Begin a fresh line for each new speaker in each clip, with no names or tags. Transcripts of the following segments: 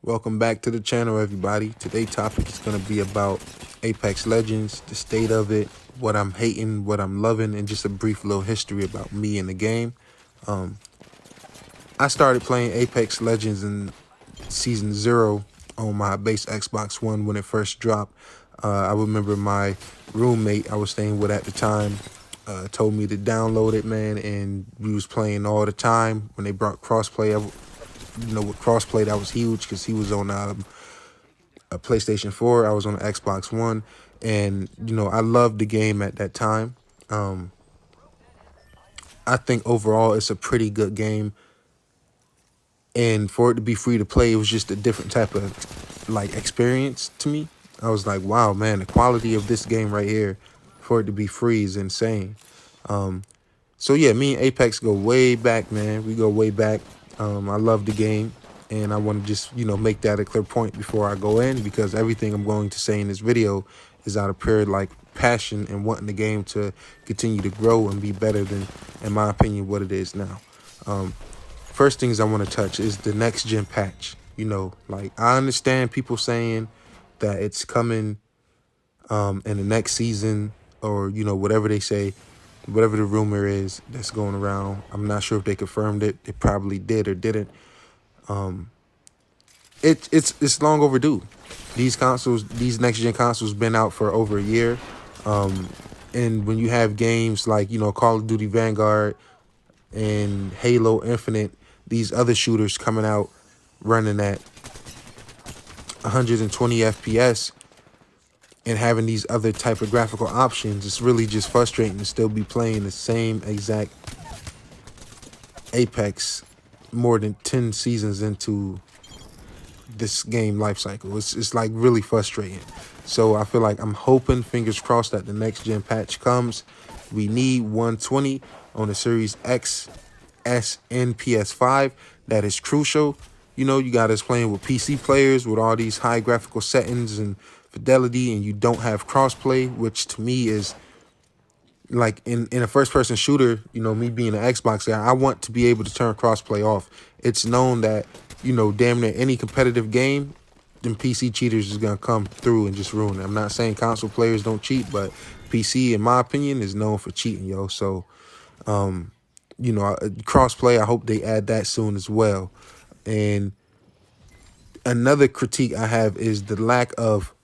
Welcome back to the channel, everybody. Today's topic is going to be about Apex Legends, the state of it, what I'm hating, what I'm loving, and just a brief little history about me and the game. I started playing Apex Legends in Season 0 on my base Xbox One when it first dropped. I remember my roommate I was staying with at the time told me to download it, man, and we was playing all the time. When they brought crossplay, with crossplay, that was huge because he was on a PlayStation 4, I was on the Xbox One, and I loved the game at that time. I think overall it's a pretty good game, and for it to be free to play, it was just a different type of experience to me. I was like, wow, man, the quality of this game right here for it to be free is insane. So yeah, me and Apex go way back, man. We go way back. I love the game, and I want to just make that a clear point before I go in, because everything I'm going to say in this video is out of pure passion and wanting the game to continue to grow and be better than, in my opinion, what it is now. First things I want to touch is the next gen patch. I understand people saying that it's coming in the next season, or whatever they say, whatever the rumor is that's going around. I'm not sure if they confirmed it. They probably did or didn't. It's long overdue. These next gen consoles been out for over a year. And when you have games like Call of Duty Vanguard and Halo Infinite, these other shooters coming out running at 120 FPS and having these other type of graphical options, it's really just frustrating to still be playing the same exact Apex more than 10 seasons into this game life cycle. It's really frustrating. So I feel like I'm hoping, fingers crossed, that the next gen patch comes. We need 120 on the Series X, S, and PS5. That is crucial. You got us playing with PC players with all these high graphical settings and fidelity, and you don't have crossplay, which to me is in a first-person shooter, me being an Xbox guy, I want to be able to turn crossplay off. It's known that, damn near any competitive game, them PC cheaters is going to come through and just ruin it. I'm not saying console players don't cheat, but PC, in my opinion, is known for cheating, yo. So, crossplay, I hope they add that soon as well. And another critique I have is the lack of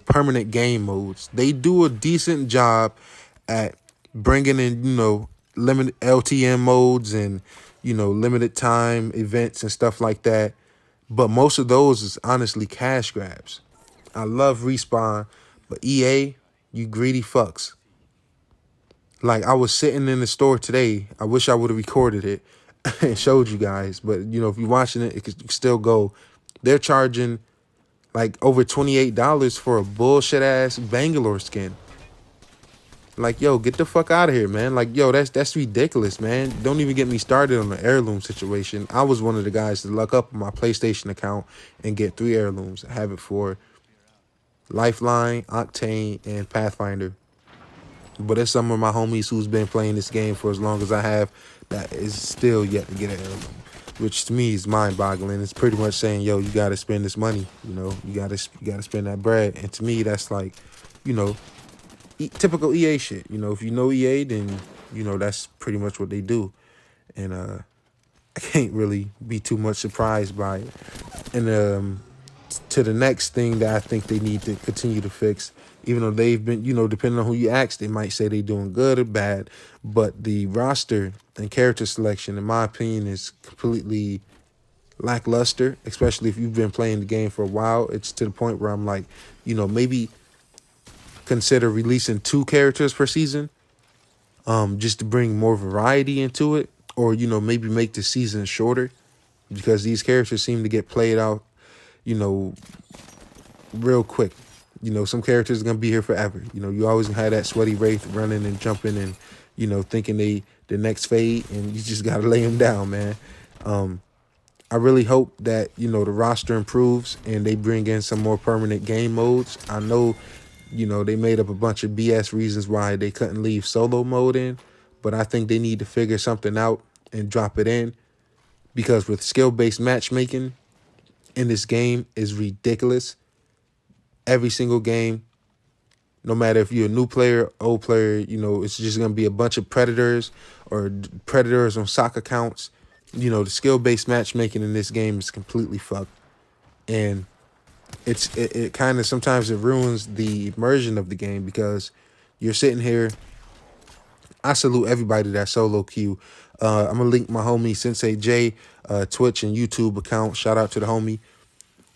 permanent game modes. They do a decent job at bringing in, limited LTM modes and, limited time events and stuff like that. But most of those is honestly cash grabs. I love Respawn, but EA, you greedy fucks. I was sitting in the store today. I wish I would have recorded it and showed you guys. But, if you're watching it, it could still go. They're charging over $28 for a bullshit ass Bangalore skin. Yo, get the fuck out of here, man. Yo, that's ridiculous, man. Don't even get me started on the heirloom situation. I was one of the guys to luck up on my PlayStation account and get 3 heirlooms. I have it for Lifeline, Octane, and Pathfinder. But there's some of my homies who's been playing this game for as long as I have that is still yet to get an heirloom, which to me is mind-boggling. It's pretty much saying, yo, you got to spend this money. You got to spend that bread. And to me, that's typical EA shit. If you know EA, then that's pretty much what they do. And I can't really be too much surprised by it. And to the next thing that I think they need to continue to fix, even though they've been, depending on who you ask, they might say they're doing good or bad, but the roster and character selection, in my opinion, is completely lackluster, especially if you've been playing the game for a while. It's to the point where I'm like, maybe consider releasing 2 characters per season, just to bring more variety into it, or, maybe make the season shorter, because these characters seem to get played out, real quick. Some characters are going to be here forever. You always have that sweaty Wraith running and jumping and, thinking the next fade, and you just got to lay them down, man. I really hope that, the roster improves and they bring in some more permanent game modes. I know, they made up a bunch of BS reasons why they couldn't leave solo mode in, but I think they need to figure something out and drop it in, because with skill-based matchmaking in this game is ridiculous. Every single game, no matter if you're a new player, old player, it's just going to be a bunch of predators or predators on sock accounts. The skill-based matchmaking in this game is completely fucked. And it kind of sometimes it ruins the immersion of the game because you're sitting here. I salute everybody that solo queue. I'm going to link my homie Sensei J Twitch and YouTube account. Shout out to the homie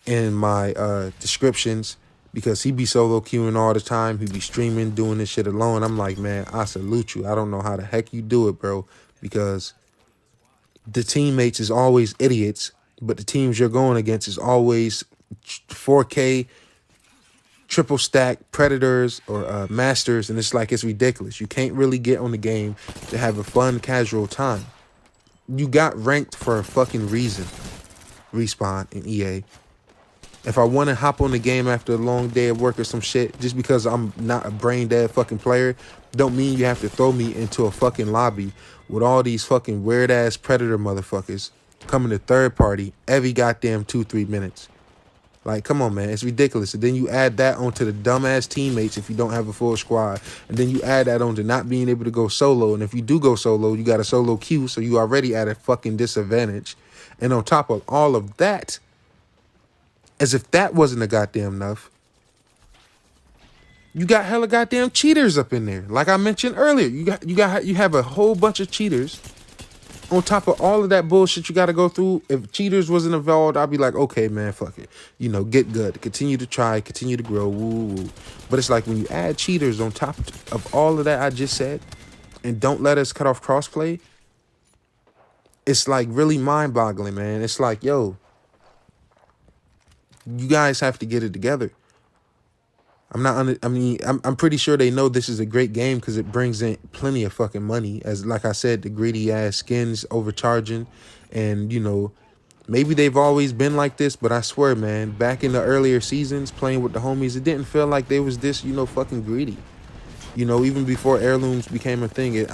in my descriptions because he be solo queuing all the time. He be streaming, doing this shit alone. I'm like, man, I salute you. I don't know how the heck you do it, bro, because the teammates is always idiots, but the teams you're going against is always 4K triple stack predators or masters, and it's like it's ridiculous. You can't really get on the game to have a fun, casual time. You got ranked for a fucking reason, Respawn and EA. If I want to hop on the game after a long day of work or some shit, just because I'm not a brain dead fucking player, don't mean you have to throw me into a fucking lobby with all these fucking weird ass predator motherfuckers coming to third party every goddamn 2-3 minutes. Like, come on, man. It's ridiculous. And then you add that onto the dumbass teammates if you don't have a full squad. And then you add that onto not being able to go solo. And if you do go solo, you got a solo queue, so you already at a fucking disadvantage. And on top of all of that, as if that wasn't a goddamn enough, you got hella goddamn cheaters up in there. Like I mentioned earlier, you have a whole bunch of cheaters. On top of all of that bullshit you got to go through, if cheaters wasn't involved, I'd be like, okay, man, fuck it. Get good. Continue to try. Continue to grow. Woo, woo. But it's like when you add cheaters on top of all of that I just said and don't let us cut off crossplay, it's like really mind-boggling, man. It's like, yo, you guys have to get it together. I'm pretty sure they know this is a great game because it brings in plenty of fucking money. As like I said, the greedy ass skins overcharging, and maybe they've always been like this, but I swear, man, back in the earlier seasons playing with the homies, it didn't feel like they was this, fucking greedy. Even before heirlooms became a thing, it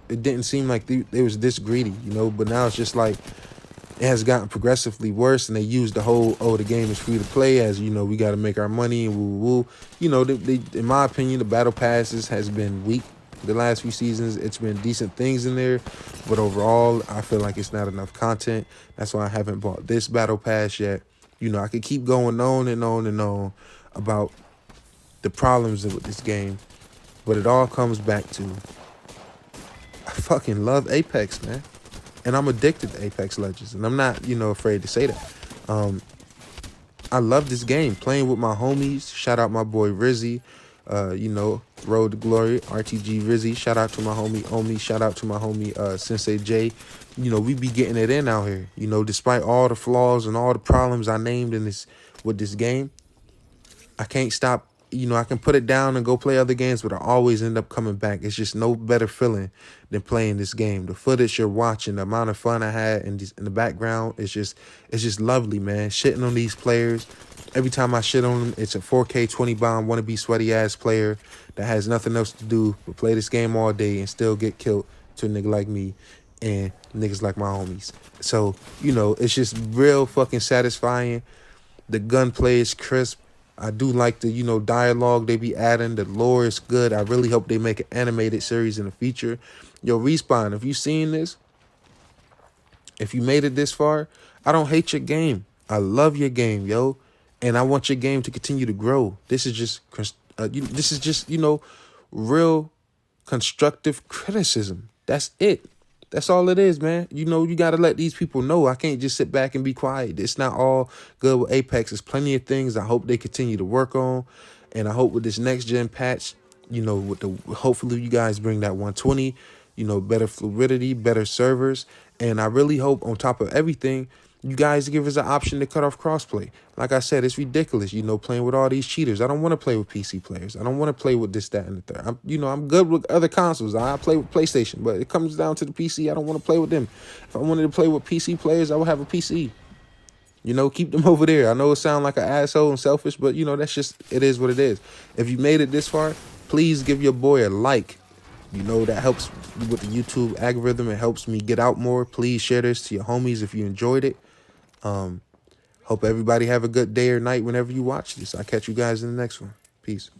didn't seem like they was this greedy, but now it's just like it has gotten progressively worse, and they use the whole, the game is free to play as, we got to make our money and woo. In my opinion, the battle passes has been weak the last few seasons. It's been decent things in there, but overall, I feel like it's not enough content. That's why I haven't bought this battle pass yet. I could keep going on and on and on about the problems with this game, but it all comes back to I fucking love Apex, man. And I'm addicted to Apex Legends, and I'm not, afraid to say that. I love this game, playing with my homies. Shout out my boy Rizzy, Road to Glory, RTG Rizzy. Shout out to my homie Omi. Shout out to my homie Sensei J. We be getting it in out here. Despite all the flaws and all the problems I named with this game, I can't stop. I can put it down and go play other games, but I always end up coming back. It's just no better feeling than playing this game. The footage you're watching, the amount of fun I had in the background, it's just lovely, man. Shitting on these players. Every time I shit on them, it's a 4K 20 bomb wannabe sweaty ass player that has nothing else to do but play this game all day and still get killed to a nigga like me and niggas like my homies. So, it's just real fucking satisfying. The gunplay is crisp. I do like the, dialogue they be adding. The lore is good. I really hope they make an animated series in the future. Yo, Respawn, if you seen this, if you made it this far, I don't hate your game. I love your game, yo. And I want your game to continue to grow. This is just, real constructive criticism. That's it. That's all it is, man. You got to let these people know. I can't just sit back and be quiet. It's not all good with Apex. There's plenty of things I hope they continue to work on. And I hope with this next gen patch, hopefully you guys bring that 120, better fluidity, better servers. And I really hope on top of everything, you guys give us an option to cut off crossplay. Like I said, it's ridiculous, playing with all these cheaters. I don't want to play with PC players. I don't want to play with this, that, and the third. I'm good with other consoles. I play with PlayStation, but it comes down to the PC. I don't want to play with them. If I wanted to play with PC players, I would have a PC. Keep them over there. I know it sounds like an asshole and selfish, but, that's just, it is what it is. If you made it this far, please give your boy a like. You know, that helps with the YouTube algorithm. It helps me get out more. Please share this to your homies if you enjoyed it. Hope everybody have a good day or night whenever you watch this. I'll catch you guys in the next one. Peace.